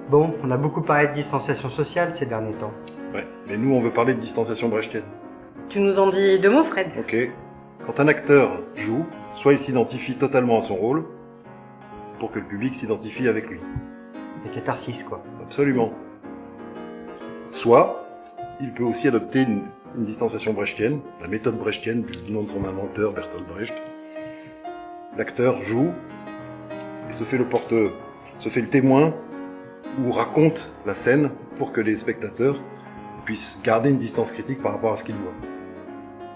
Bon, on a beaucoup parlé de distanciation sociale ces derniers temps. Ouais, mais nous on veut parler de distanciation brechtienne. Tu nous en dis deux mots, Fred? Ok. Quand un acteur joue, soit il s'identifie totalement à son rôle, pour que le public s'identifie avec lui. Des catharsis, quoi. Absolument. Soit, il peut aussi adopter une distanciation brechtienne, la méthode brechtienne du nom de son inventeur, Bertolt Brecht. L'acteur joue et se fait le témoin ou raconte la scène pour que les spectateurs puissent garder une distance critique par rapport à ce qu'ils voient.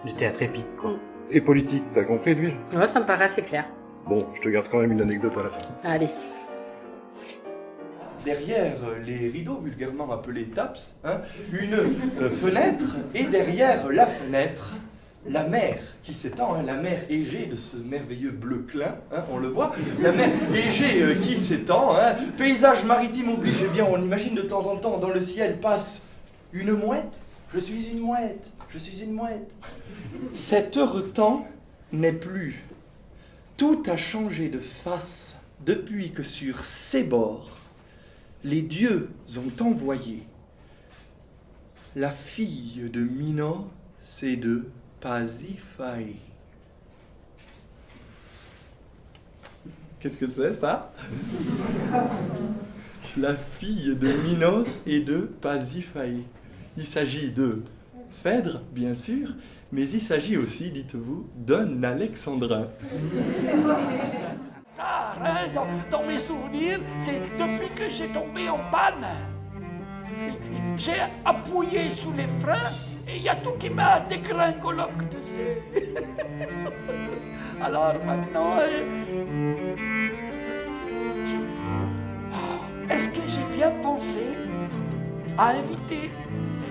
Du théâtre épique, quoi. Et politique, t'as compris, Edwige? Ouais, ça me paraît assez clair. Bon, je te garde quand même une anecdote à la fin. Allez. Derrière les rideaux, vulgairement appelés taps, une fenêtre, et derrière la fenêtre, la mer qui s'étend, la mer Égée de ce merveilleux bleu clin, on le voit, la mer Égée qui s'étend, paysage maritime oblige, eh bien on imagine de temps en temps dans le ciel passe une mouette, je suis une mouette, je suis une mouette. Cet heureux temps n'est plus. Tout a changé de face depuis que sur ces bords, les dieux ont envoyé la fille de Minos et de Pasiphae. Qu'est-ce que c'est ça? La fille de Minos et de Pasiphae. Il s'agit de Phèdre, bien sûr, mais il s'agit aussi, dites-vous, d'un alexandrin. Ça, dans mes souvenirs, c'est depuis que j'ai tombé en panne. J'ai appuyé sous les freins et il y a tout qui m'a dégringolé dessus. Alors maintenant, est-ce que j'ai bien pensé à inviter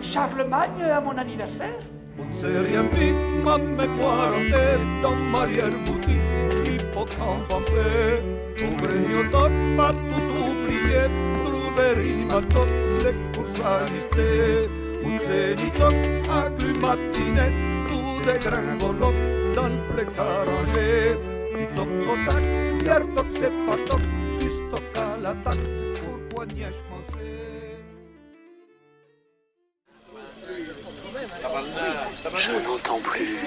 Charlemagne à mon anniversaire? Un seriampi, mamme quarante, dans m'arrière-boutique, hippocampe, ouvre-gnotot, pas tout oublié, trouverie ma tot, les courses à lister, un zénitot, aglumatinette, tout dégringolot, dans le placard rangé, hitoc-cotac, hier-toc, c'est pas toc, du stock à l'attaque, pourquoi n'y-ai-je pensé? Je n'entends plus,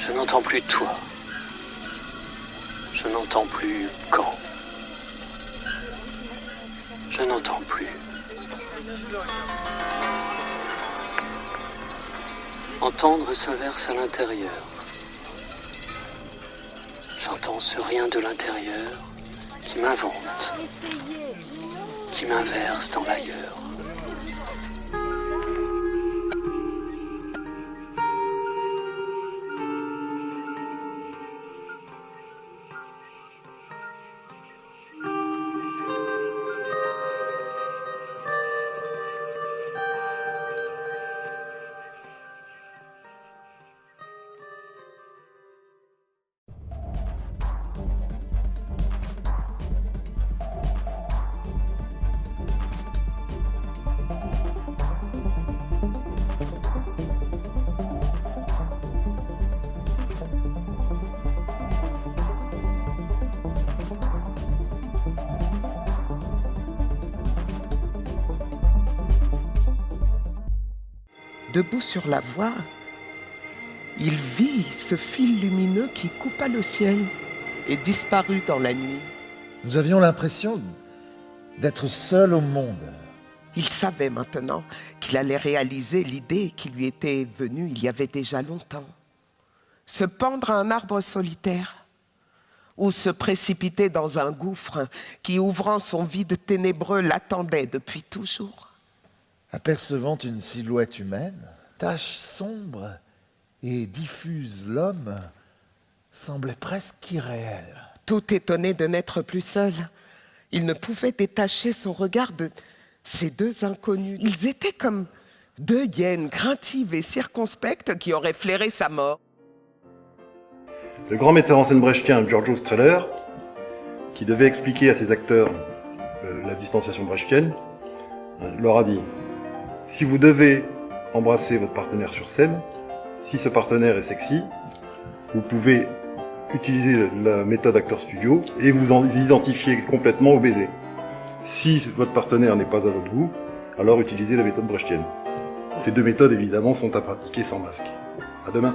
je n'entends plus toi. Je n'entends plus quand. Je n'entends plus. Entendre s'inverse à l'intérieur. J'entends ce rien de l'intérieur qui m'invente, qui m'inverse dans l'ailleurs. Debout sur la voie, il vit ce fil lumineux qui coupa le ciel et disparut dans la nuit. Nous avions l'impression d'être seuls au monde. Il savait maintenant qu'il allait réaliser l'idée qui lui était venue il y avait déjà longtemps. Se pendre à un arbre solitaire ou se précipiter dans un gouffre qui, ouvrant son vide ténébreux, l'attendait depuis toujours. Apercevant une silhouette humaine, tache sombre et diffuse, l'homme semblait presque irréel. Tout étonné de n'être plus seul, il ne pouvait détacher son regard de ces deux inconnus. Ils étaient comme deux hyènes craintives et circonspectes qui auraient flairé sa mort. Le grand metteur en scène brechtien Giorgio Strehler, qui devait expliquer à ses acteurs la distanciation brechtienne, leur a dit: si vous devez embrasser votre partenaire sur scène, si ce partenaire est sexy, vous pouvez utiliser la méthode acteur studio et vous identifier complètement au baiser. Si votre partenaire n'est pas à votre goût, alors utilisez la méthode brechtienne. Ces deux méthodes, évidemment, sont à pratiquer sans masque. À demain.